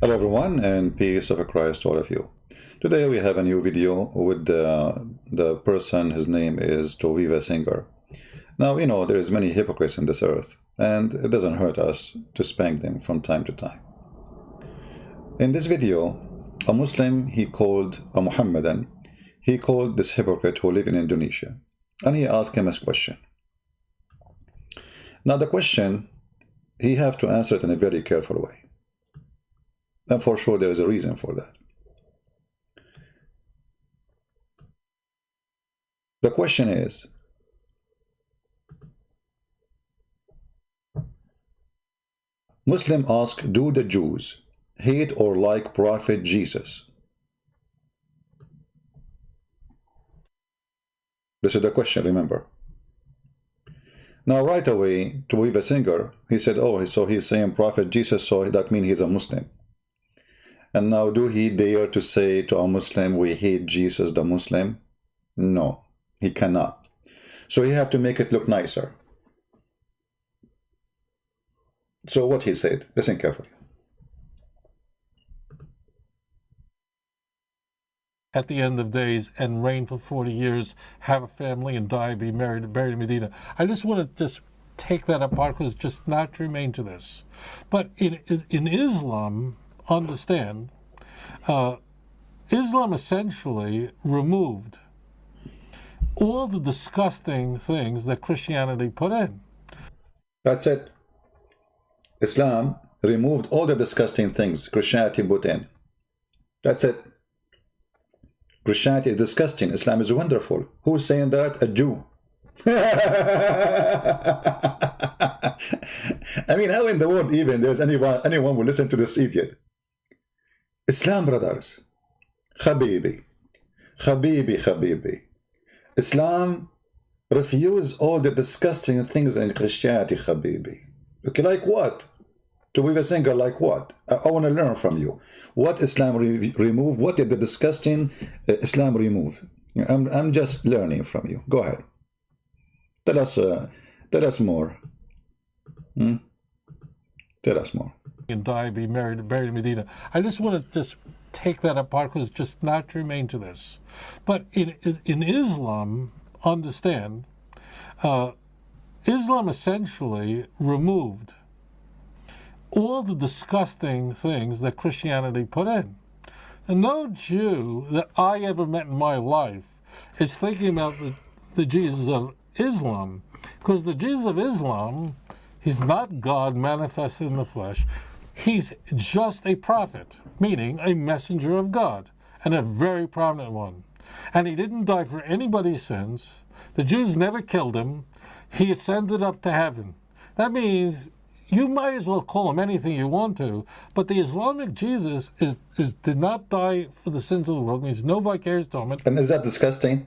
Hello everyone, and peace of Christ to all of you. Today we have a new video with the person. His name is Tovia singer. Now, you know, there is many hypocrites in this earth, and it doesn't hurt us to spank them from time to time. In this video, a Muslim, he called a Muhammadan, he called this hypocrite who live in Indonesia, and he asked him a question. Now the question, he have to answer it in a very careful way. And for sure there is a reason for that. The question is, Muslim ask, do the Jews hate or like Prophet Jesus? This is the question, remember. Now right away, to weave a singer, he said, oh, so he's saying Prophet Jesus, so that means he's a Muslim. And now do he dare to say to a Muslim, we hate Jesus the Muslim? No, he cannot. So he have to make it look nicer. So what he said, listen carefully. At the end of days and reign for 40 years, have a family and die, be married, buried in Medina. I just want to take that apart because it's just not germane to this. But in Islam, understand, Islam essentially removed all the disgusting things that Christianity put in. That's it. Islam removed all the disgusting things Christianity put in. That's it. Christianity is disgusting. Islam is wonderful. Who's saying that? A Jew. I mean, how in the world even there's anyone who listen to this idiot? Islam, brothers. Habibi. Islam refuse all the disgusting things in Christianity, Habibi. Okay, like what? To weave a singer, like what? I want to learn from you. What Islam remove? What did the disgusting Islam remove? I'm just learning from you. Go ahead. Tell us more. Tell us more. And die, be married, buried in Medina. I just want to take that apart because it's just not germane to this. But in Islam, understand, Islam essentially removed all the disgusting things that Christianity put in. And no Jew that I ever met in my life is thinking about the Jesus of Islam, because the Jesus of Islam, he's not God manifested in the flesh. He's just a prophet, meaning a messenger of God, and a very prominent one. And he didn't die for anybody's sins. The Jews never killed him. He ascended up to heaven. That means you might as well call him anything you want to, but the Islamic Jesus did not die for the sins of the world. Means no vicarious atonement. And is that disgusting?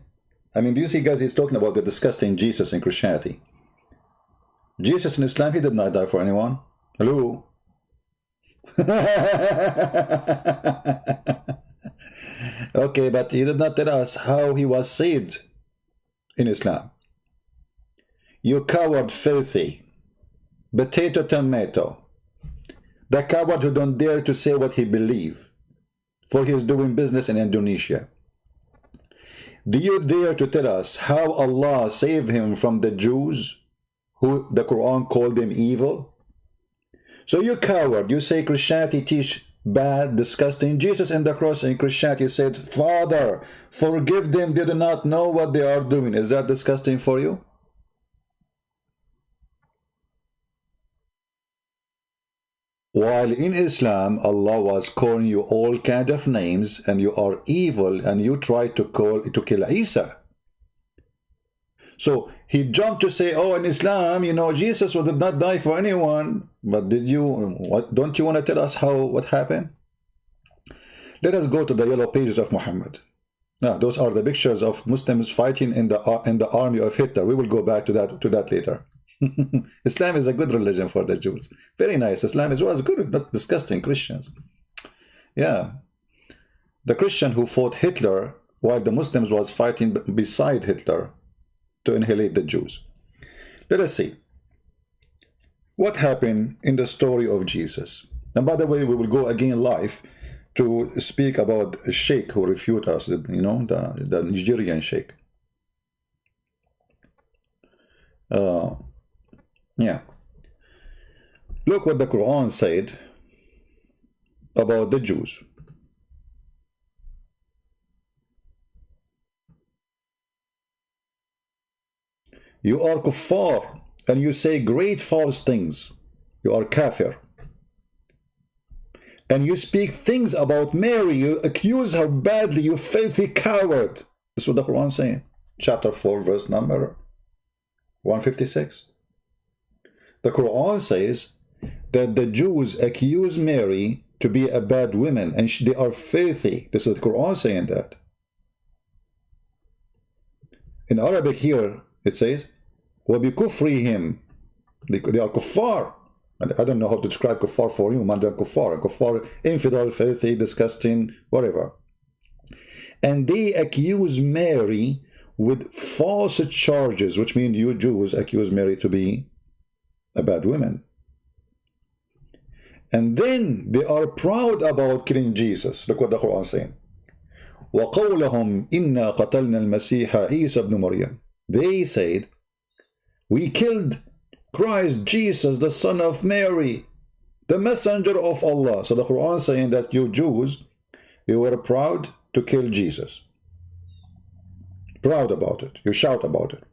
I mean, do you see, guys, he's talking about the disgusting Jesus in Christianity. Jesus in Islam, he did not die for anyone. Hello? Okay, but he did not tell us how he was saved in Islam. You coward, filthy, potato, tomato, the coward who don't dare to say what he believes, for he is doing business in Indonesia. Do you dare to tell us how Allah saved him from the Jews, who the Quran called them evil? So you coward, you say Christianity teach bad, disgusting. Jesus in the cross in Christianity said, Father, forgive them, they do not know what they are doing. Is that disgusting for you? While in Islam, Allah was calling you all kind of names, and you are evil, and you try to kill Isa. So he jumped to say, oh, in Islam, you know, Jesus did not die for anyone. But don't you want to tell us what happened? Let us go to the yellow pages of Muhammad. Now, those are the pictures of Muslims fighting in the army of Hitler. We will go back to that later. Islam is a good religion for the Jews. Very nice. Islam was good, not disgusting Christians. Yeah. The Christian who fought Hitler while the Muslims was fighting beside Hitler to annihilate the Jews. Let us see what happened in the story of Jesus. And by the way, we will go again live to speak about a sheikh who refute us, you know, the Nigerian sheikh. Yeah. Look what the Quran said about the Jews. You are kuffar, and you say great false things. You are kafir. And you speak things about Mary. You accuse her badly, you filthy coward. This is what the Quran is saying. Chapter 4, verse number 156. The Quran says that the Jews accuse Mary to be a bad woman, and they are filthy. This is the Quran saying that. In Arabic here, it says, وَبِكُفْرِهِمْ. They are kuffar. I don't know how to describe kuffar for you, man. They're kuffar. Kuffar, infidel, filthy, disgusting, whatever. And they accuse Mary with false charges, which means you Jews accuse Mary to be a bad woman. And then they are proud about killing Jesus. Look what the Quran is saying. وَقَوْلَهُمْ إِنَّا قَتَلْنَا الْمَسِيحَ عِيسَى بْنُ مَرْيَمَ. They said, we killed Christ Jesus, the son of Mary, the messenger of Allah. So the Quran is saying that you Jews, you were proud to kill Jesus. Proud about it. You shout about it.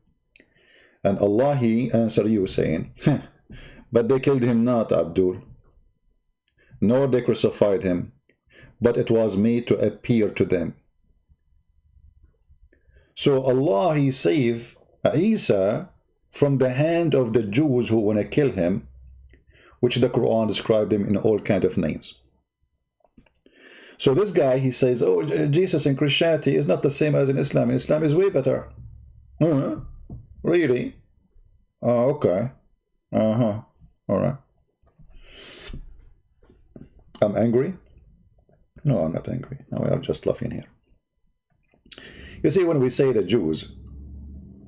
And Allah, He answered you saying, but they killed him not, Abdul, nor they crucified him, but it was made to appear to them. So Allah, He saved Isa from the hand of the Jews who want to kill him, which the Quran described him in all kinds of names. So this guy, he says, oh, Jesus in Christianity is not the same as in Islam. In Islam is way better. Really? Oh, okay. All right. I'm angry? No, I'm not angry. No, we are just laughing here. You see, when we say the Jews,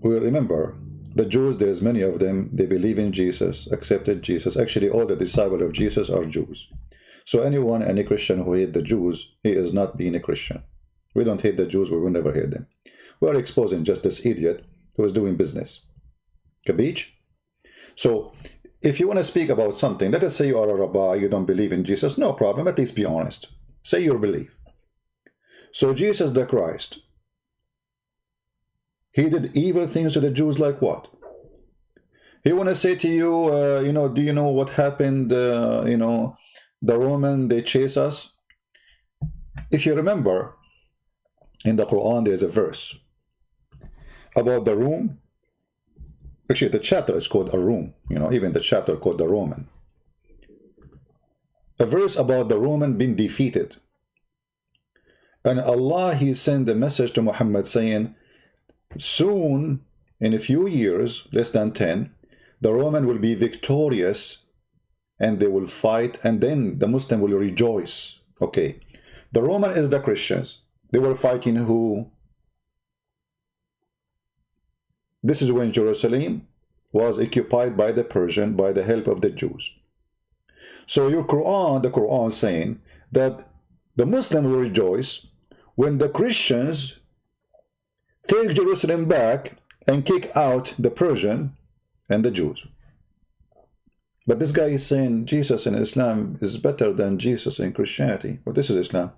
we remember the Jews, there's many of them, they believe in Jesus, accepted Jesus. Actually, all the disciples of Jesus are Jews. So anyone, any Christian who hates the Jews, he is not being a Christian. We don't hate the Jews, we will never hate them. We are exposing just this idiot who is doing business. Capiche? So, if you want to speak about something, let us say you are a rabbi, you don't believe in Jesus, no problem, at least be honest. Say your belief. So Jesus the Christ, He did evil things to the Jews like what? He want to say to you, you know, do you know what happened, you know, the Roman, they chase us? If you remember, in the Quran, there's a verse about the Rome. Actually, the chapter is called a Rome, you know, even the chapter called the Roman. A verse about the Roman being defeated. And Allah, He sent a message to Muhammad saying, soon, in a few years, less than 10, the Roman will be victorious and they will fight, and then the Muslim will rejoice. Okay, the Roman is the Christians. They were fighting who? This is when Jerusalem was occupied by the Persian by the help of the Jews. So your Quran, the Quran is saying that the Muslim will rejoice when the Christians take Jerusalem back and kick out the Persian and the Jews. But this guy is saying Jesus in Islam is better than Jesus in Christianity. Well, this is Islam.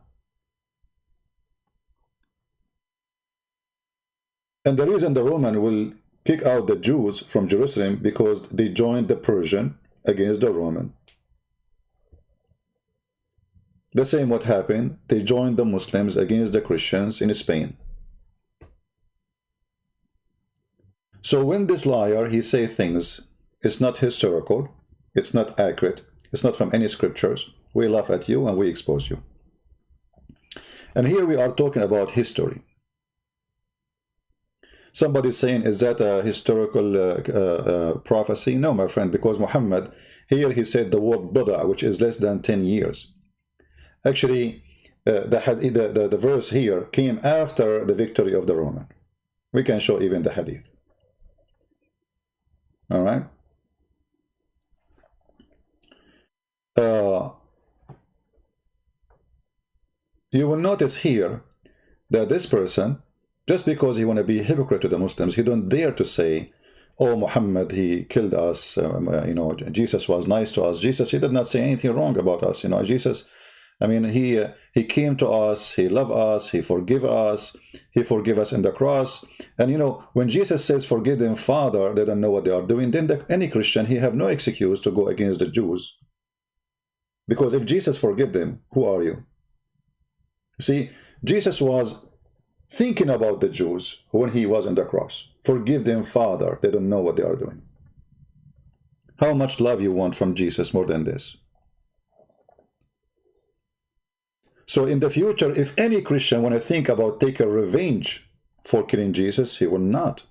And the reason the Roman will kick out the Jews from Jerusalem because they joined the Persian against the Roman. The same what happened, they joined the Muslims against the Christians in Spain. So when this liar, he say things, it's not historical, it's not accurate, it's not from any scriptures, we laugh at you and we expose you. And here we are talking about history. Somebody saying, is that a historical prophecy? No, my friend, because Muhammad, here he said the word bada, which is less than 10 years. Actually, the verse here came after the victory of the Roman. We can show even the hadith. All right. you will notice here that this person, just because he want to be a hypocrite to the Muslims, he don't dare to say, oh, Muhammad, he killed us, you know, Jesus was nice to us. Jesus, he did not say anything wrong about us, you know. Jesus, I mean, he came to us, he loved us, he forgave us in the cross. And you know, when Jesus says forgive them, Father, they don't know what they are doing, then any Christian, he have no excuse to go against the Jews. Because if Jesus forgive them, who are you? See, Jesus was thinking about the Jews when he was on the cross. Forgive them, Father, they don't know what they are doing. How much love you want from Jesus more than this? So in the future, if any Christian want to think about taking revenge for killing Jesus, he will not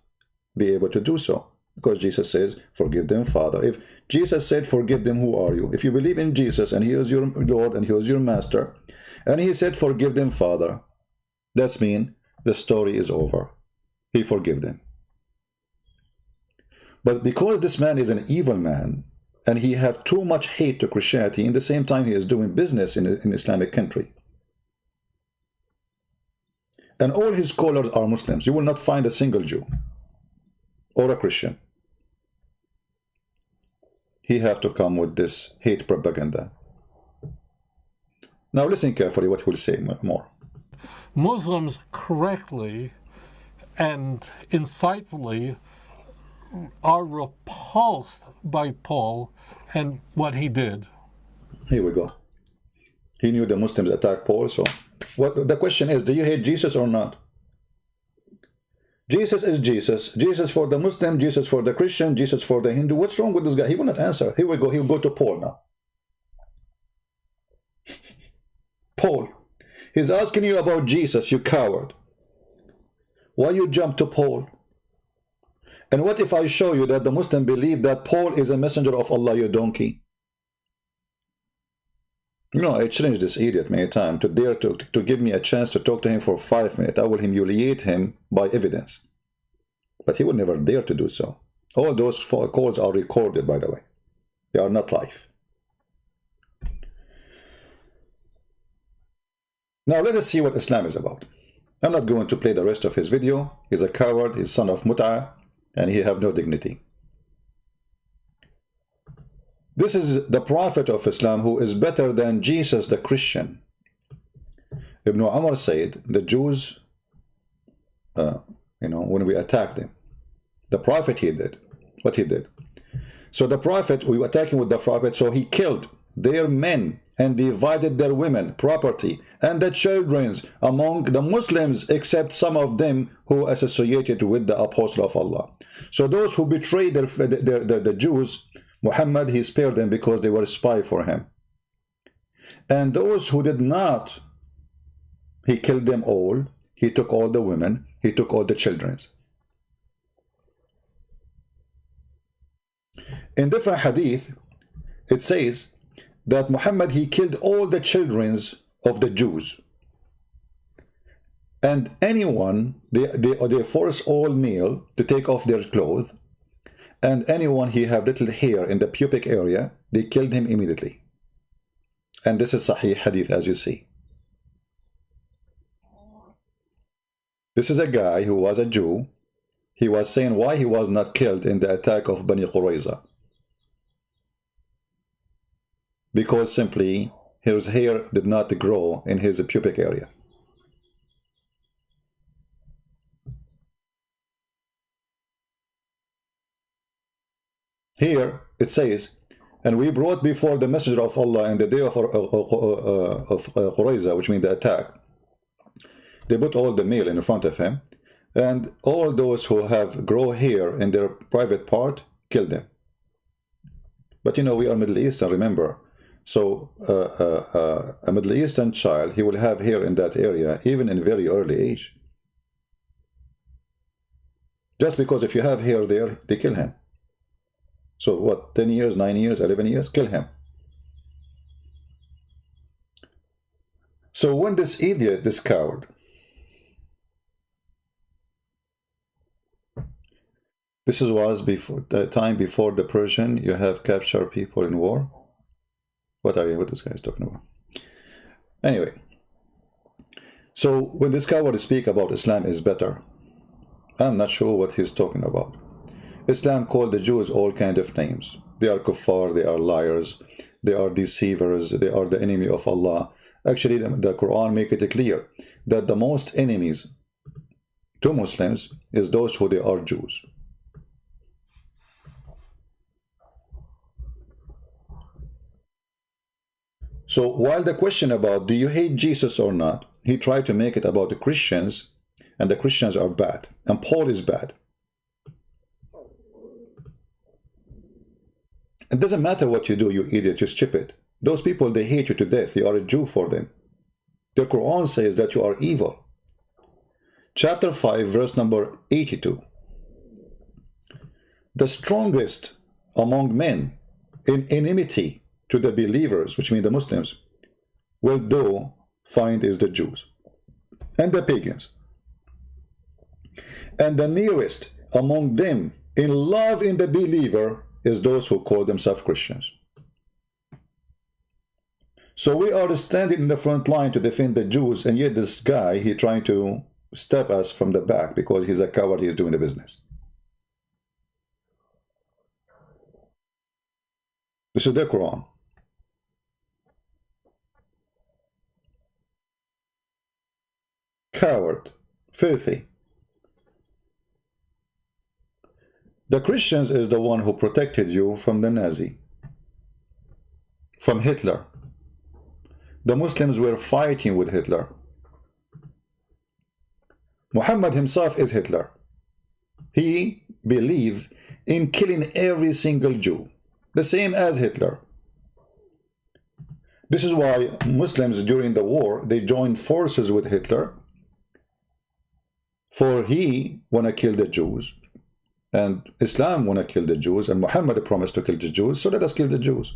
be able to do so. Because Jesus says, forgive them, Father. If Jesus said, forgive them, who are you? If you believe in Jesus and he is your Lord and he is your Master, and he said, forgive them, Father, that's mean the story is over. He forgive them. But because this man is an evil man, and he have too much hate to Christianity, in the same time he is doing business in an Islamic country. And all his scholars are Muslims. You will not find a single Jew or a Christian. He have to come with this hate propaganda. Now listen carefully what we'll say more. Muslims correctly and insightfully are repulsed by Paul and what he did. Here we go. He knew the Muslims attacked Paul, so what the question is, do you hate Jesus or not? Jesus is Jesus. Jesus for the Muslim, Jesus for the Christian, Jesus for the Hindu. What's wrong with this guy? He will not answer. Here we go. He'll go to Paul now. Paul. He's asking you about Jesus, you coward. Why you jump to Paul? And what if I show you that the Muslim believe that Paul is a messenger of Allah, you donkey? You know, I challenged this idiot many times to dare to give me a chance to talk to him for 5 minutes. I will humiliate him by evidence. But he will never dare to do so. All those calls are recorded, by the way. They are not live. Now let us see what Islam is about. I'm not going to play the rest of his video. He's a coward, he's son of Mut'ah, and he have no dignity. This is the Prophet of Islam who is better than Jesus the Christian. Ibn Umar said, the Jews, you know, when we attacked them, the Prophet he did, what he did. So the Prophet, we were attacking with the Prophet, so he killed their men and divided their women, property, and the children among the Muslims, except some of them who associated with the Apostle of Allah. So those who betrayed the Jews, Muhammad, he spared them because they were a spy for him. And those who did not, he killed them all. He took all the women, he took all the children. In different hadith, it says that Muhammad, he killed all the children of the Jews. And anyone, they force all male to take off their clothes. And anyone he have little hair in the pubic area, they killed him immediately. And this is Sahih Hadith, as you see. This is a guy who was a Jew. He was saying why he was not killed in the attack of Bani Qurayza. Because simply his hair did not grow in his pubic area. Here it says, and we brought before the messenger of Allah in the day of Qurayza, which means the attack. They put all the male in front of him, and all those who have grow hair in their private part, kill them. But you know, we are Middle Eastern, remember. So a Middle Eastern child, he will have hair in that area, even in very early age. Just because if you have hair there, they kill him. So what, 10 years, 9 years, 11 years? Kill him. So when this idiot, this coward, this was before the time before the Persian, you have captured people in war. What this guy is talking about? Anyway, So when this coward speak about Islam is better, I'm not sure what he's talking about. Islam called the Jews all kind of names. They are kuffar, they are liars, they are deceivers, they are the enemy of Allah. Actually, the Quran make it clear that the most enemies to Muslims is those who they are Jews. So while the question about do you hate Jesus or not, he tried to make it about the Christians, and the Christians are bad, and Paul is bad. It doesn't matter what you do, you idiot, you stupid. Those people, they hate you to death. You are a Jew for them. The Quran says that you are evil. Chapter 5, verse number 82. The strongest among men in enmity to the believers, which means the Muslims, will thou find is the Jews and the pagans. And the nearest among them in love in the believer is those who call themselves Christians. So we are standing in the front line to defend the Jews, and yet this guy, he trying to stab us from the back because he's a coward, he's doing the business. This is the Quran. Coward, filthy. The Christians is the one who protected you from the Nazi, from Hitler. The Muslims were fighting with Hitler. Muhammad himself is Hitler. He believed in killing every single Jew, the same as Hitler. This is why Muslims during the war, they joined forces with Hitler, for he wanna kill the Jews. And Islam want to kill the Jews, and Muhammad promised to kill the Jews, so let us kill the Jews.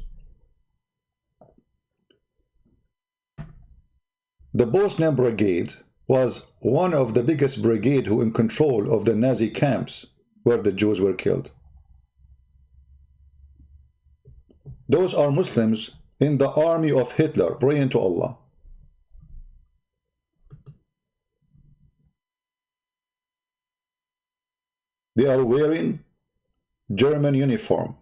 The Bosnian Brigade was one of the biggest brigade who in control of the Nazi camps where the Jews were killed. Those are Muslims in the army of Hitler praying to Allah. They are wearing German uniform.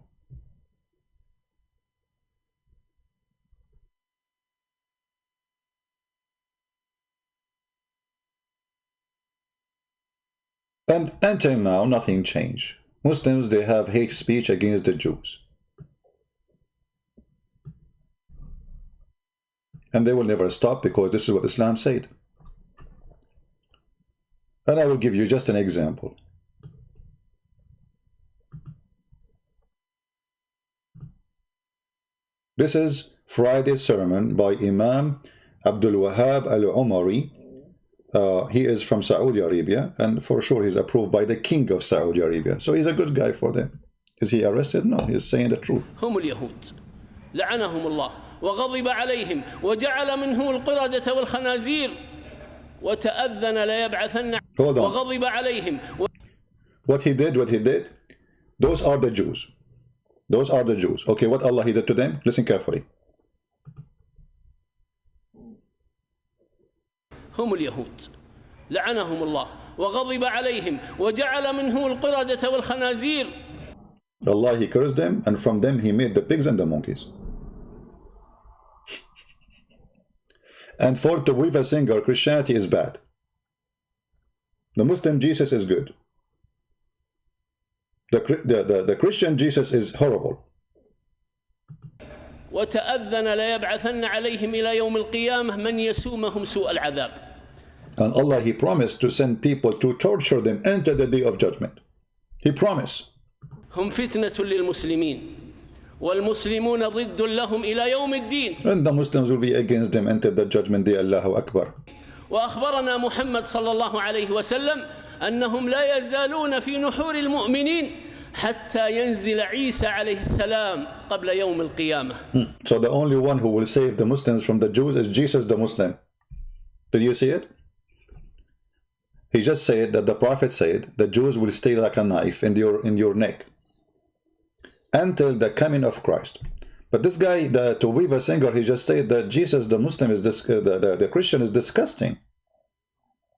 And until now, nothing changed. Muslims, they have hate speech against the Jews. And they will never stop because this is what Islam said. And I will give you just an example. This is Friday's sermon by Imam Abdul Wahab al-Umari. He is from Saudi Arabia, and for sure he's approved by the king of Saudi Arabia. So he's a good guy for them. Is he arrested? No, he's saying the truth. هم اليهود لعنهم الله وغضب عليهم وجعل منهم القردة والخنازير وتأذن ليبعثن وغضب عليهم. What he did, those are the Jews. Those are the Jews. Okay, what Allah he did to them? Listen carefully. هم اليهود لعنهم الله وغضب عليهم وجعل منهم القردة والخنازير. Allah, he cursed them, and from them he made the pigs and the monkeys. And for Tovia singer, Christianity is bad. The Muslim Jesus is good. The Christian Jesus is horrible. وتأذن ليبعثن عليهم إلى يوم القيامة من يسومهم سوء العذاب. And Allah, he promised to send people to torture them until the day of judgment. He promised. هم فتنة للمسلمين والمسلمون ضد لهم إلى يوم الدين. And the Muslims will be against them until the judgment day. Allahu Akbar. وأخبرنا محمد صلى الله عليه وسلم أنهم لا يزالون في نحور المؤمنين حتى ينزل عيسى عليه السلام قبل يوم القيامة. So the only one who will save the Muslims from the Jews is Jesus the Muslim. Did you see it? He just said that the Prophet said the Jews will stay like a knife in your neck until the coming of Christ. But this guy, the Tovia singer, he just said that Jesus the Muslim is the Christian is disgusting.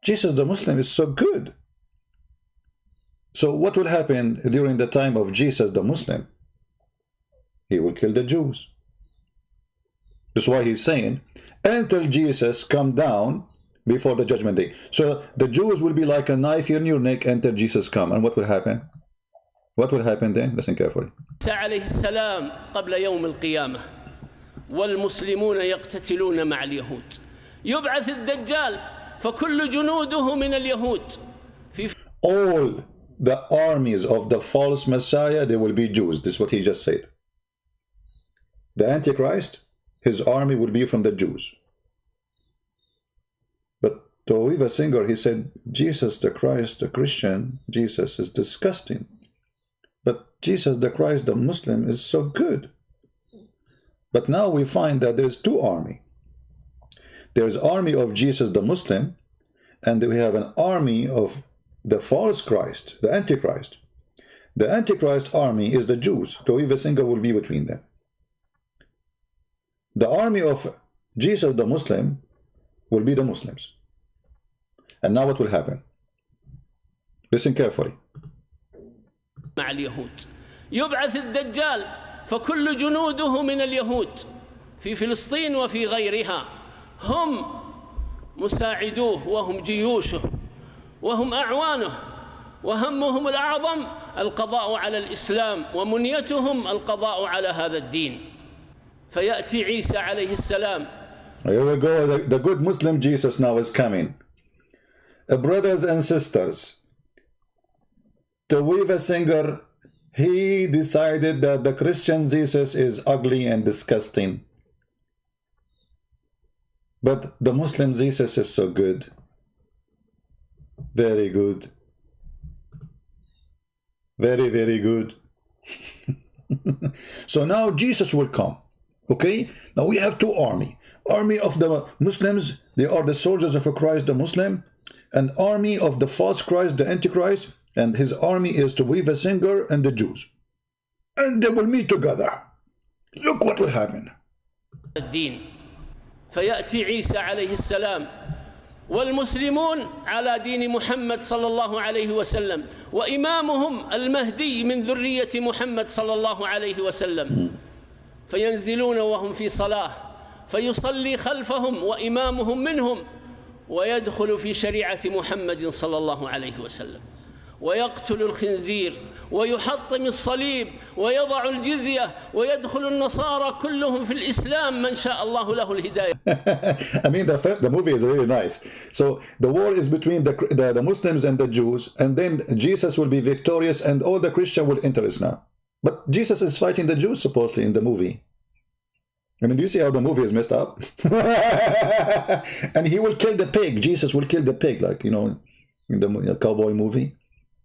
Jesus the Muslim is so good. So what will happen during the time of Jesus the Muslim? He will kill the Jews. That's why he's saying, until Jesus come down before the judgment day. So the Jews will be like a knife in your neck until Jesus come. And what will happen? What will happen then? Listen carefully. عليه السلام قبل يوم القيامة والمسلمون يقتتلون مع اليهود يبعث الدجال فكل جنوده من اليهود. All the armies of the false Messiah, they will be Jews. This is what he just said. The Antichrist, his army will be from the Jews. But Tovia Singer, he said, Jesus the Christ, the Christian, Jesus is disgusting. But Jesus the Christ, the Muslim, is so good. But now we find that there's two armies. There's army of Jesus the Muslim, and we have an army of the false Christ, the Antichrist. The Antichrist army is the Jews. Tovia Singer will be between them. The army of Jesus the Muslim will be the Muslims. And now what will happen? Listen carefully. مع اليهود يبعث الدجال فكل جنوده من اليهود في فلسطين وفي غيرها هم مساعدوه وهم جيوشه وهم أعوانه وهمهم الأعظم القضاء على الإسلام ومنيتهم القضاء على هذا الدين فيأتي عيسى عليه السلام. Here we go. The good Muslim Jesus now is coming. Brothers and sisters, Tovia Singer, he decided that the Christian Jesus is ugly and disgusting. But the Muslim Jesus is so good. Very good. Very, very good. So now Jesus will come. Okay? Now we have two armies. Army of the Muslims, they are the soldiers of Christ, the Muslim. An army of the false Christ, the Antichrist. And his army is Tovia Singer and the Jews. And they will meet together. Look what will happen. الدين فيأتي عيسى عليه السلام والمسلمون على دين محمد صلى الله عليه وسلم وإمامهم المهدي من ذرية محمد صلى الله عليه وسلم فينزلون وهم في صلاة فيصلي خلفهم وإمامهم منهم ويدخل في شريعة محمد صلى الله عليه وسلم ويقتل الخنزير ويحطم الصليب ويضع الجزية ويدخل النصارى كلهم في الإسلام من شاء الله له الهداية. I mean, the movie is really nice. So the war is between the Muslims and the Jews, and then Jesus will be victorious and all the Christians will enter Islam. But Jesus is fighting the Jews supposedly in the movie. I mean, do you see how the movie is messed up? And he will kill the pig. Jesus will kill the pig, like, you know, in the cowboy movie.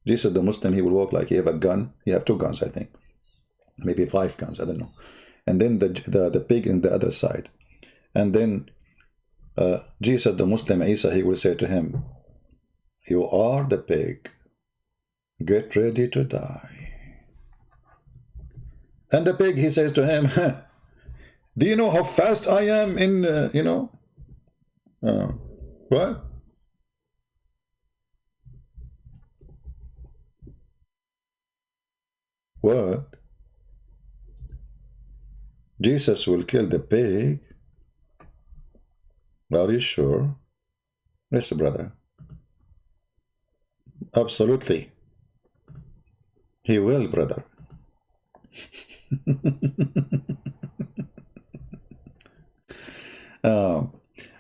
Jesus the Muslim, he will walk like he have a gun. He have two guns, I think. Maybe 5 guns, I don't know. And then the pig in the other side. And then Jesus the Muslim, Isa, he will say to him, you are the pig. Get ready to die. And the pig, he says to him, do you know how fast I am in, you know? What? What? Jesus will kill the pig? Are you sure? Yes, brother. Absolutely. He will, brother.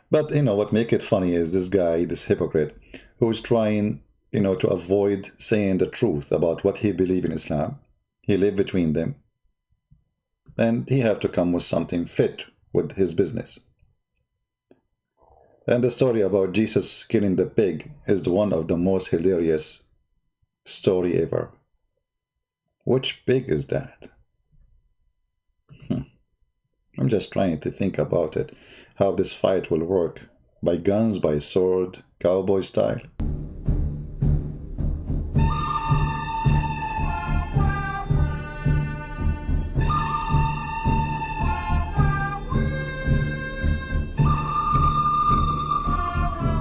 But you know what make it funny is this guy, this hypocrite, who's trying, you know, to avoid saying the truth about what he believes in Islam. He lived between them, and he have to come with something fit with his business. And the story about Jesus killing the pig is one of the most hilarious story ever. Which pig is that? I'm just trying to think about it, how this fight will work. By guns, by sword, cowboy style.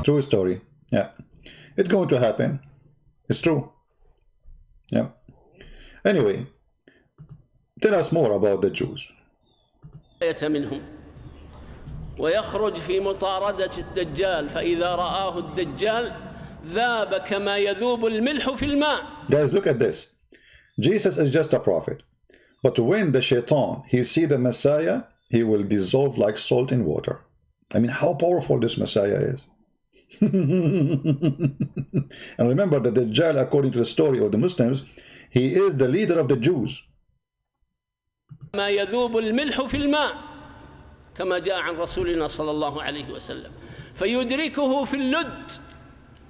True story. Yeah, it's going to happen. It's true. Yeah. Anyway, tell us more about the Jews. منهم ويخرج في مطاردة الدجال فإذا رآه الدجال ذاب كما يذوب الملح في الماء. Guys, look at this. Jesus is just a prophet. But when the shaitan, he see the Messiah, he will dissolve like salt in water. I mean, how powerful this Messiah is. And remember that the Dajjal, according to the story of the Muslims, he is the leader of the Jews. ما يذوب الملح في الماء كما جاء عن رسولنا صلى الله عليه وسلم فيدركه في اللد.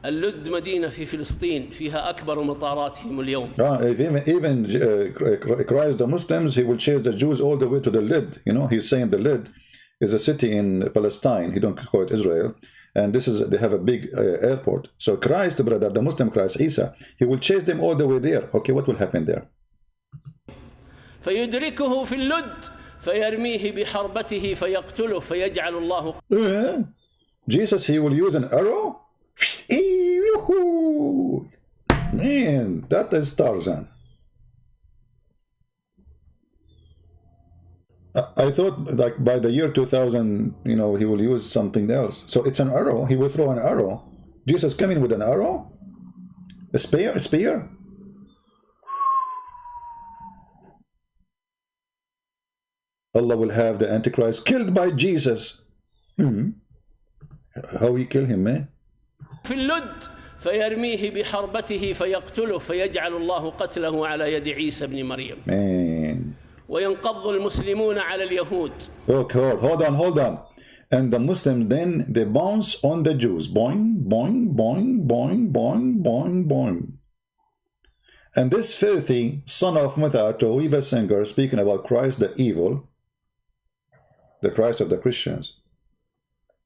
اللد مدينة في فلسطين فيها أكبر مطاراتهم اليوم. Even Christ the Muslims, he will chase the Jews all the way to the Lid. You know, he's saying the Lid is a city in Palestine. He don't call it Israel. And this is, they have a big airport. So Christ, brother, the Muslim Christ, Isa, he will chase them all the way there. Okay, what will happen there? فيدركه في اللد فيرميه بحربته فيقتله فيجعل الله. Jesus, he will use an arrow? Man, that is Tarzan. I thought like by the year 2000, you know, he will use something else. So it's an arrow. He will throw an arrow. Jesus coming with an arrow? A spear? A spear? Allah will have the Antichrist killed by Jesus. How he kill him, man? في اللد فيرميه بحربته فيقتله فيجعل الله قتله على يد عيسى بن مريم. Man. وينقض المسلمون على اليهود. Okay, hold on. And the Muslims then, they bounce on the Jews. Boing, boing, boing, boing, boing, boing, boing. And this filthy son of Mutha, Tovia singer, speaking about Christ the evil, the Christ of the Christians,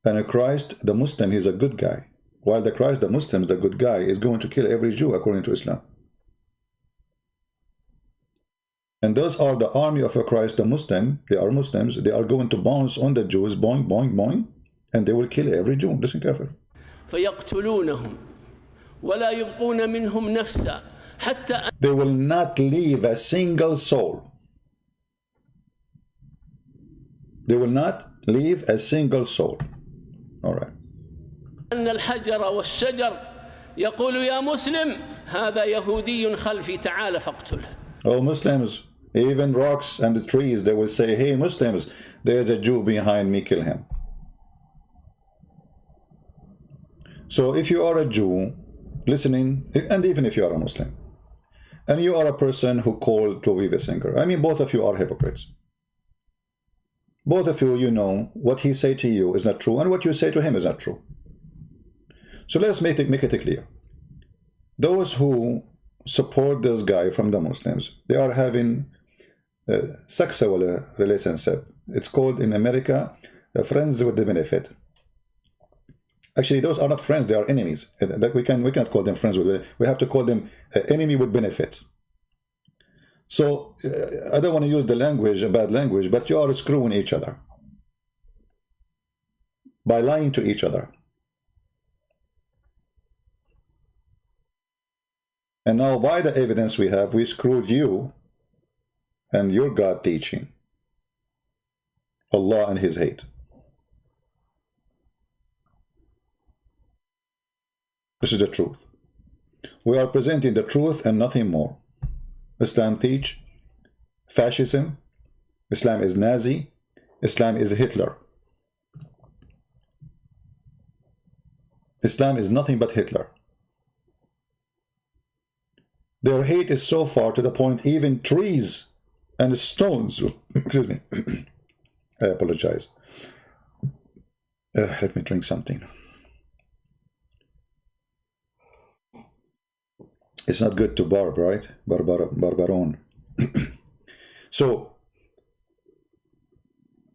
and Christ the Muslim, he's a good guy. While the Christ the Muslims, the good guy, is going to kill every Jew according to Islam. And those are the army of a Christ the Muslim. They are Muslims. They are going to bounce on the Jews, boing, boing, boing, and they will kill every Jew. Listen carefully. فيقتلونهم ولا يبقون منهم نفسا حتى. They will not leave a single soul. They will not leave a single soul. All right. أن الحجر والشجر يقول يا مسلم هذا يهودي خلفي تعال فاقتله. Oh, Muslims, even rocks and the trees, they will say, hey, Muslims, there's a Jew behind me, kill him. So if you are a Jew listening, and even if you are a Muslim, and you are a person who called Tovia singer, I mean, both of you are hypocrites. Both of you, you know, what he say to you is not true, and what you say to him is not true. So let's make it clear. Those who support this guy from the Muslims, they are having a sexual relationship. It's called in America friends with the benefit. Actually, those are not friends, they are enemies. We cannot call them friends with benefit. We have to call them enemy with benefits. So I don't want to use the language, a bad language, but you are screwing each other by lying to each other. And now by the evidence we have, we screwed you and your God teaching, Allah and his hate. This is the truth. We are presenting the truth and nothing more. Islam teach fascism. Islam is Nazi. Islam is Hitler. Islam is nothing but Hitler. Their hate is so far to the point even trees and stones, excuse me, I apologize. Let me drink something. It's not good to barb, right? Barbaron. So,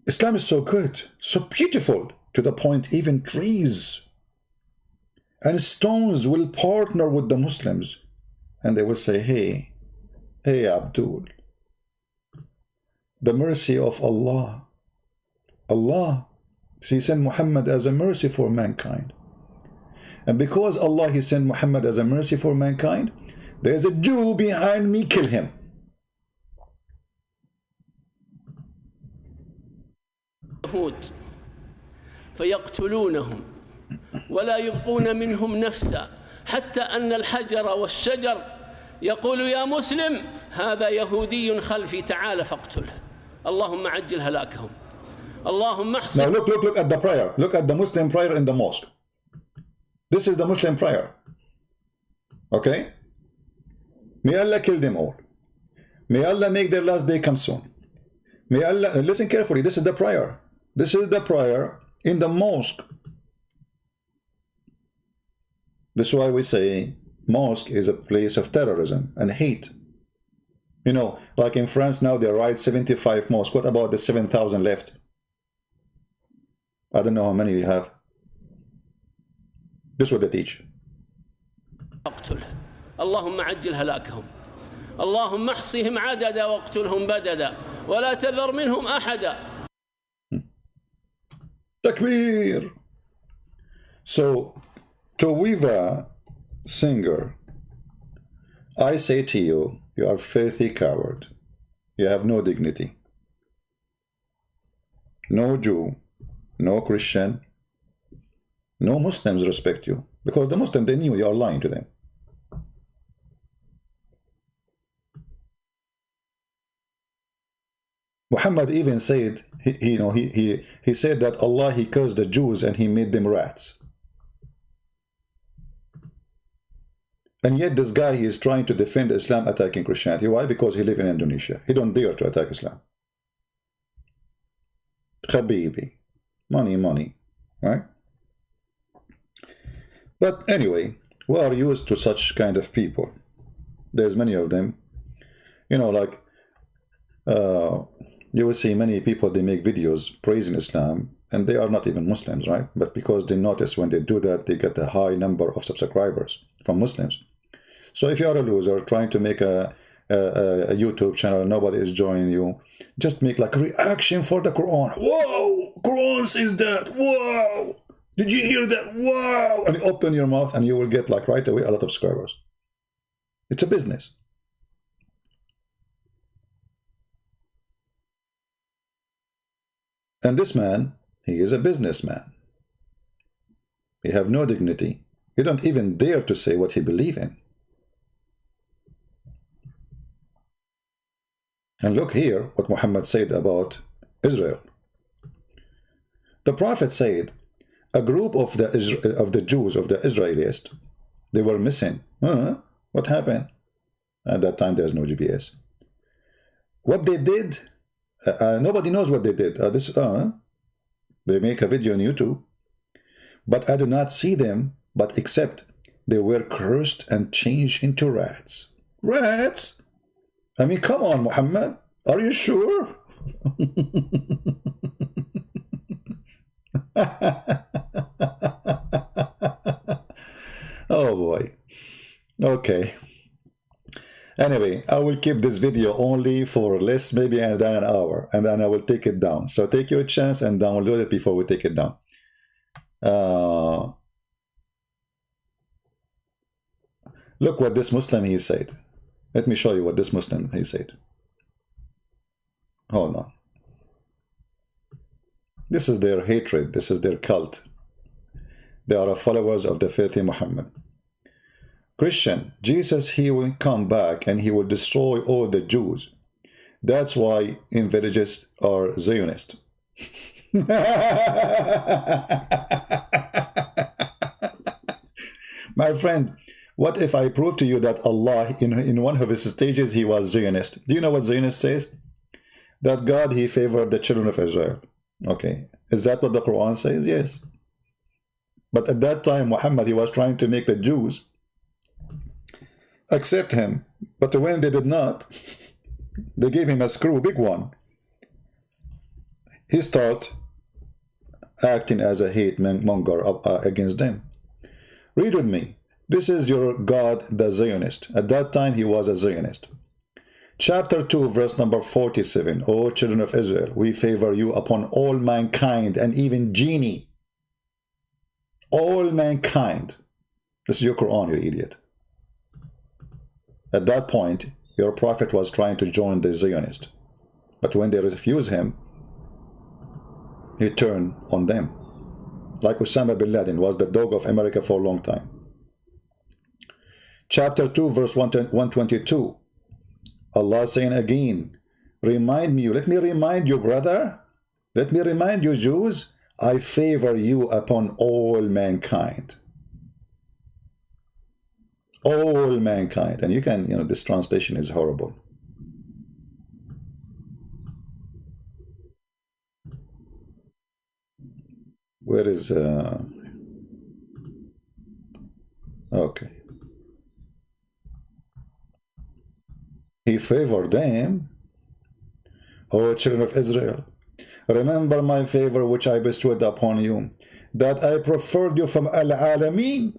Islam is so good, so beautiful, to the point even trees and stones will partner with the Muslims. And they will say, hey Abdul, the mercy of Allah. Allah, he sent Muhammad as a mercy for mankind. And because Allah, He sent Muhammad as a mercy for mankind, there's a Jew behind me, kill him. فيقتلونهم ولا يبقون منهم نفسا حتى أن الحجر والشجر يقول يا مسلم هذا يهودي خلفي تعال فاقتله اللهم عجل هلاكهم اللهم احصي. Now look at the prayer. Look at the Muslim prayer in the mosque. This is the Muslim prayer. Okay? May Allah kill them all. May Allah make their last day come soon. May Allah, listen carefully, this is the prayer. This is the prayer in the mosque. This is why we say mosque is a place of terrorism and hate. You know, like in France now they write 75 mosques. What about the 7,000 left? I don't know how many they have. This is what they teach. اللهم عجل هلاكهم اللهم احصهم عددا واقتلهم بددا ولا تذر منهم أحدا. Takbir. So, Tovia singer, I say to you, you are filthy coward. You have no dignity. No Jew, no Christian, no Muslims respect you. Because the Muslims, they knew you are lying to them. Muhammad even said, he said that Allah, He cursed the Jews and He made them rats. And yet this guy, he is trying to defend Islam attacking Christianity. Why? Because he lives in Indonesia. He don't dare to attack Islam. Habibi. Money, right? But anyway, we are used to such kind of people. There's many of them. You know, like, you will see many people, they make videos praising Islam, and they are not even Muslims, right? But because they notice when they do that, they get a high number of subscribers from Muslims. So if you are a loser trying to make a YouTube channel, nobody is joining you, just make like a reaction for the Quran. Whoa! Quran says that. Whoa! Did you hear that? Wow! And you open your mouth and you will get like right away a lot of subscribers. It's a business. And this man, he is a businessman. He have no dignity. He don't even dare to say what he believes in. And look here what Muhammad said about Israel. The Prophet said, a group of the Jews, of the Israelis, they were missing. What happened? At that time, there's no GPS. What they did, nobody knows what they did. They make a video on YouTube. But I do not see them, but except they were cursed and changed into rats. Rats? I mean, come on, Muhammad. Are you sure? Oh boy. Okay. Anyway, I will keep this video only for less, maybe than an hour, and then I will take it down. So take your chance and download it before we take it down. Look what this Muslim he said. Let me show you what this Muslim he said. Hold on. This is their hatred. This is their cult. They are followers of the filthy Muhammad. Christian, Jesus, he will come back and he will destroy all the Jews. That's why invalidists are Zionists. My friend, what if I prove to you that Allah, in one of his stages, he was Zionist? Do you know what Zionist says? That God, he favored the children of Israel. Okay. Is that what the Quran says? Yes. But at that time, Muhammad, he was trying to make the Jews accept him. But when they did not, they gave him a screw, big one. He started acting as a hate monger against them. Read with me. This is your God, the Zionist. At that time, he was a Zionist. Chapter 2, verse number 47. O children of Israel, we favor you upon all mankind and even genie. all mankind. This is your Quran, you idiot. At that point, your prophet was trying to join the Zionists. But when they refused him, he turned on them. Like Osama bin Laden was the dog of America for a long time. Chapter 2, verse 122. Allah saying again, remind me, let me remind you, brother. Let me remind you, Jews, I favor you upon all mankind. All mankind. And you can, this translation is horrible. Where is, okay. He favored them, O children of Israel. Remember my favor which I bestowed upon you, that I preferred you from al-alameen.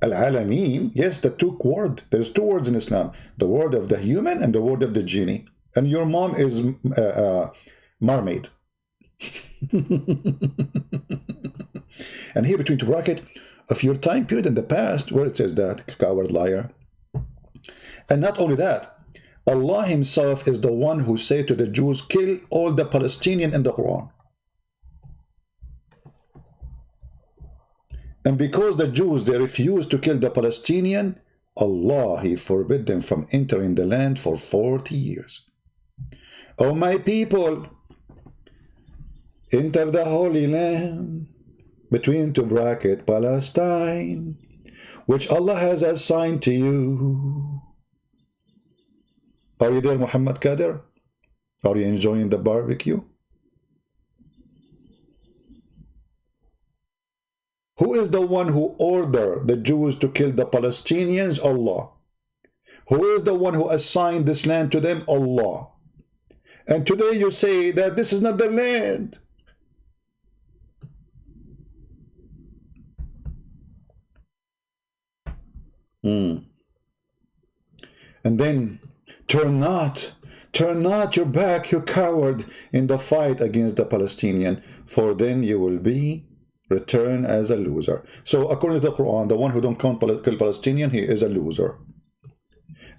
Al-alameen, yes, the two word. There's two words in Islam, the word of the human and the word of the genie. And your mom is mermaid. And here between the bracket of your time period in the past, where it says that, coward liar. And not only that, Allah himself is the one who said to the Jews, kill all the Palestinians in the Quran. And because the Jews, they refused to kill the Palestinian, Allah, he forbid them from entering the land for 40 years. O my people, enter the Holy Land, between two bracket Palestine, which Allah has assigned to you. Are you there, Muhammad Kader? Are you enjoying the barbecue? Who is the one who ordered the Jews to kill the Palestinians? Allah. Who is the one who assigned this land to them? Allah. And today you say that this is not the land. And then turn not your back, you coward, in the fight against the Palestinian, for then you will be returned as a loser. So according to the Quran, the one who don't kill Palestinian, he is a loser.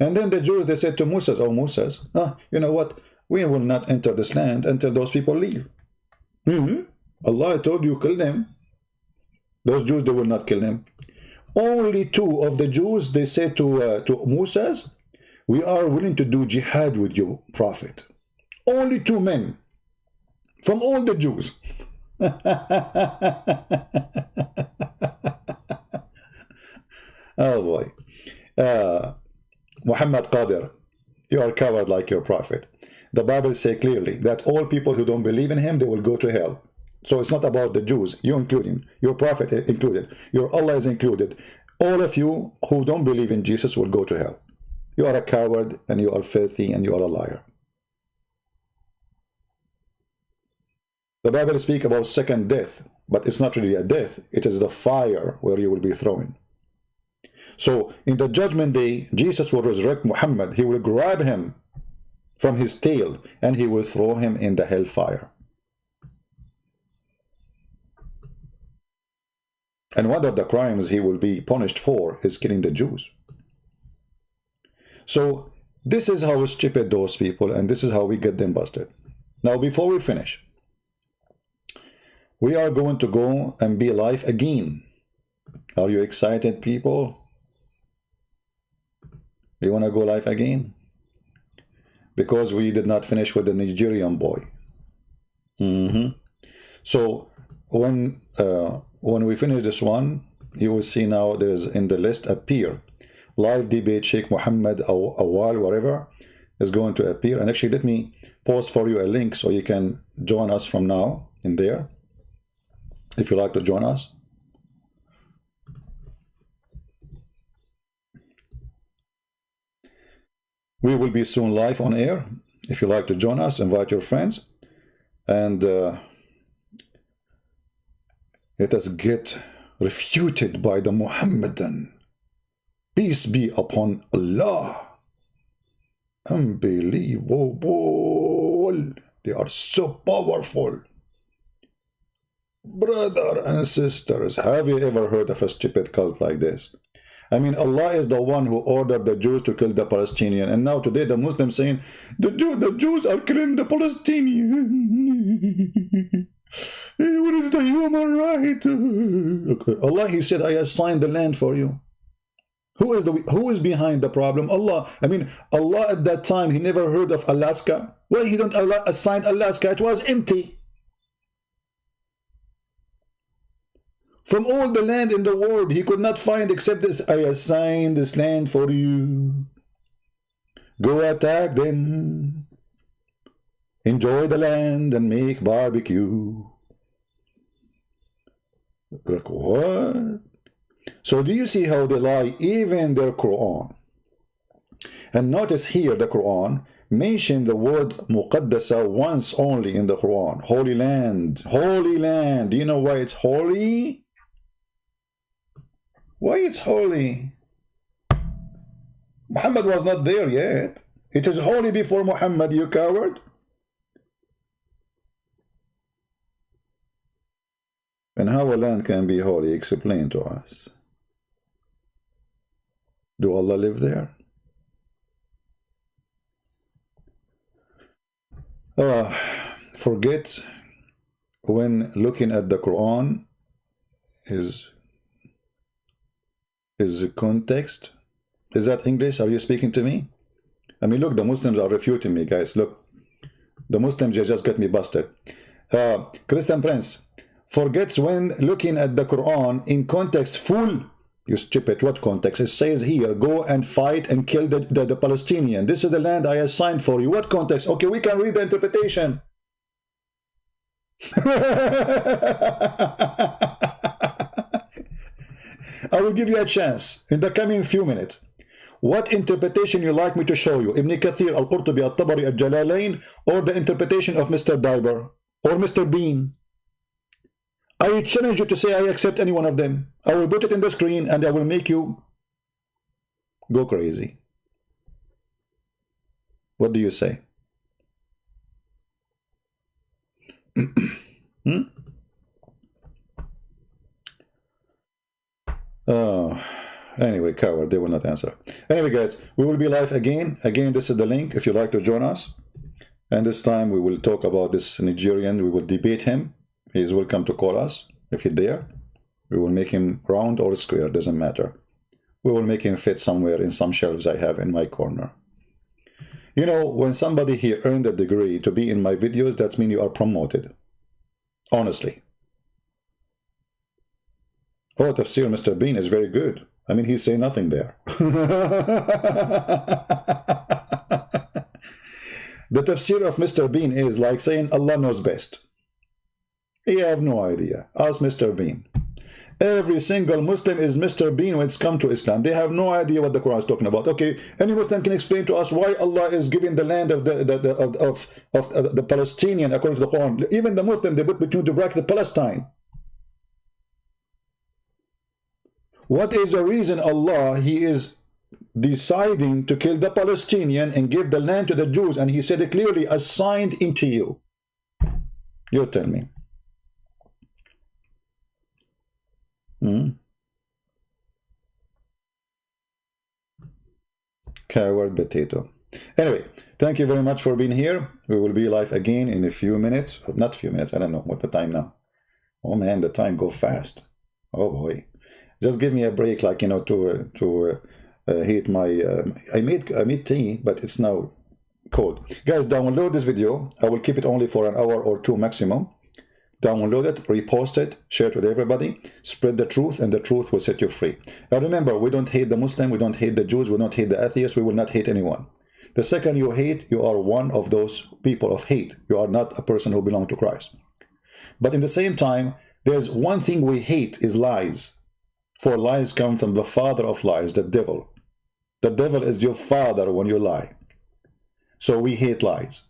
And then the Jews, they said to Moses, oh Moses, you know what? We will not enter this land until those people leave. Allah told you kill them. Those Jews, they will not kill them. Only two of the Jews, they said to Moses, we are willing to do jihad with you, Prophet. Only two men from all the Jews. Oh boy. Muhammad Qadir, you are covered like your Prophet. The Bible says clearly that all people who don't believe in him, they will go to hell. So it's not about the Jews, you including, your Prophet included, your Allah is included. All of you who don't believe in Jesus will go to hell. You are a coward, and you are filthy, and you are a liar. The Bible speaks about second death, but it's not really a death. It is the fire where you will be thrown. So in the judgment day, Jesus will resurrect Muhammad. He will grab him from his tail, and he will throw him in the hellfire. And one of the crimes he will be punished for is killing the Jews. So this is how stupid those people, and this is how we get them busted. Now, before we finish, we are going to go and be live again. Are you excited, people? You want to go live again? Because we did not finish with the Nigerian boy. So when we finish this one, you will see now there's in the list appear. Live debate Sheikh Muhammad Awal, whatever, is going to appear. And actually, let me post for you a link so you can join us from now in there, if you like to join us. We will be soon live on air. If you like to join us, invite your friends. And let us get refuted by the Muhammadan. Peace be upon Allah. Unbelievable. They are so powerful. Brother and sisters, have you ever heard of a stupid cult like this? I mean, Allah is the one who ordered the Jews to kill the Palestinians, and now today the Muslims saying the Jews are killing the Palestinians. What is the human right? Okay. Allah, He said, I assigned the land for you. Who is behind the problem? Allah. I mean, Allah at that time, He never heard of Alaska. Why He don't assign Alaska? It was empty. From all the land in the world, He could not find except this. I assigned this land for you. Go attack them. Enjoy the land and make barbecue. Like what? So do you see how they lie even their Quran? And notice here the Quran mentioned the word Muqaddasa once only in the Quran. Holy land. Holy land. Do you know why it's holy? Why it's holy? Muhammad was not there yet. It is holy before Muhammad, you coward. And how a land can be holy? Explain to us. Do Allah live there? Forget when looking at the Quran is context. Is that English? Are you speaking to me? I mean, look, the Muslims are refuting me, guys. Look, the Muslims just got me busted. Christian Prince forgets when looking at the Quran in context full. You stupid, what context? It says here, go and fight and kill the Palestinian. This is the land I assigned for you. What context? Okay, we can read the interpretation. I will give you a chance in the coming few minutes. What interpretation you like me to show you? Ibn Kathir, Al-Qurtubi, Al-Tabari, Al-Jalalain, or the interpretation of Mr. Diber or Mr. Bean? I challenge you to say I accept any one of them. I will put it in the screen and I will make you go crazy. What do you say? Anyway, coward, they will not answer. Anyway, guys, we will be live again. Again, this is the link if you'd like to join us. And this time we will talk about this Nigerian. We will debate him. He is welcome to call us if he's there. We will make him round or square, doesn't matter. We will make him fit somewhere in some shelves I have in my corner. You know, when somebody here earned a degree to be in my videos, that means you are promoted. Honestly. Oh, Tafsir Mr. Bean is very good. I mean, he's saying nothing there. The tafsir of Mr. Bean is like saying Allah knows best. You have no idea. Ask Mr. Bean. Every single Muslim is Mr. Bean when it's come to Islam. They have no idea what the Quran is talking about. Okay, any Muslim can explain to us why Allah is giving the land of the Palestinian according to the Quran. Even the Muslim, they put between the bracket Palestine. What is the reason Allah, He is deciding to kill the Palestinian and give the land to the Jews? And He said it clearly, assigned into you. You tell me. Coward potato. Anyway, thank you very much for being here. We will be live again in a few minutes. Not few minutes, I don't know what the time now. Oh man, the time go fast. Oh boy. Just give me a break, like, you know, to heat my I made tea, but it's now cold. Guys, download this video. I will keep it only for an hour or two maximum. Download it, repost it, share it with everybody, spread the truth, and the truth will set you free. Now remember, we don't hate the Muslim, we don't hate the Jews, we don't hate the atheists, we will not hate anyone. The second you hate, you are one of those people of hate. You are not a person who belongs to Christ. But in the same time, there's one thing we hate is lies. For lies come from the father of lies, the devil. The devil is your father when you lie. So we hate lies.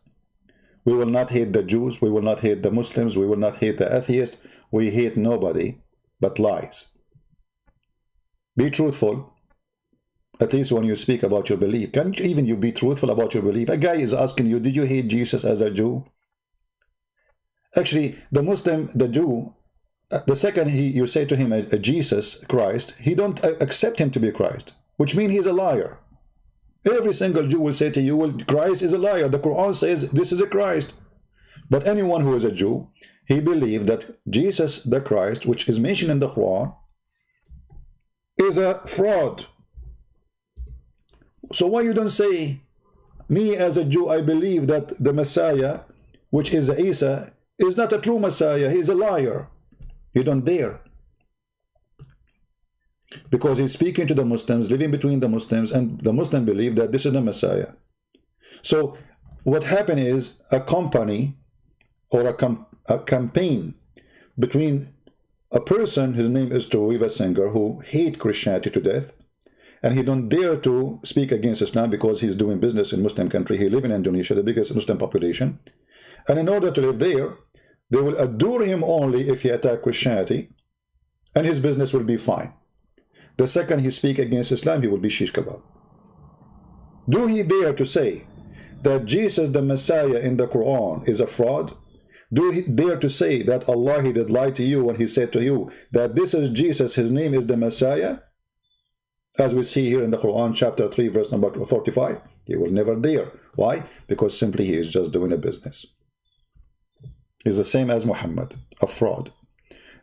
We will not hate the Jews, we will not hate the Muslims, we will not hate the atheists. We hate nobody but lies. Be truthful, at least when you speak about your belief. Can't even you be truthful about your belief? A guy is asking you, did you hate Jesus as a Jew? Actually, the Muslim, the Jew, The second you say to him, Jesus Christ, he don't accept him to be Christ, which means he's a liar. Every single Jew will say to you, well, Christ is a liar. The Quran says this is a Christ. But anyone who is a Jew, he believed that Jesus the Christ, which is mentioned in the Quran, is a fraud. So why you don't say, me as a Jew, I believe that the Messiah, which is Isa, is not a true Messiah, he's a liar. You don't dare. Because he's speaking to the Muslims, living between the Muslims, and the Muslim believe that this is the Messiah. So what happened is a company or a campaign between a person, his name is Tovia singer, who hate Christianity to death, and he don't dare to speak against Islam because he's doing business in Muslim country. He live in Indonesia, the biggest Muslim population, and in order to live there, they will adore him only if he attack Christianity, and his business will be fine. The second he speak against Islam, he will be shish kebab. Do he dare to say that Jesus the Messiah in the Quran is a fraud? Do he dare to say that Allah, he did lie to you when he said to you that this is Jesus, his name is the Messiah? As we see here in the Quran, chapter 3, verse number 45. He will never dare. Why? Because simply he is just doing a business. He's the same as Muhammad, a fraud.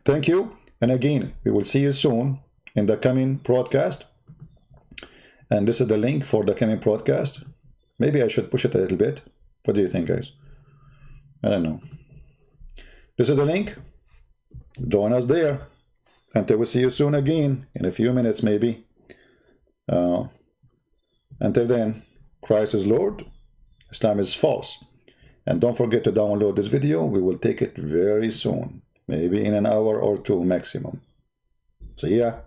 Thank you. And again, we will see you soon in the coming broadcast. And this is the link for the coming broadcast. Maybe I should push it a little bit. What do you think, guys? I don't know. This is the link. Join us there. Until we see you soon again, in a few minutes maybe. Until then, Christ is Lord, Islam is false. And don't forget to download this video. We will take it very soon, maybe in an hour or two maximum. See ya.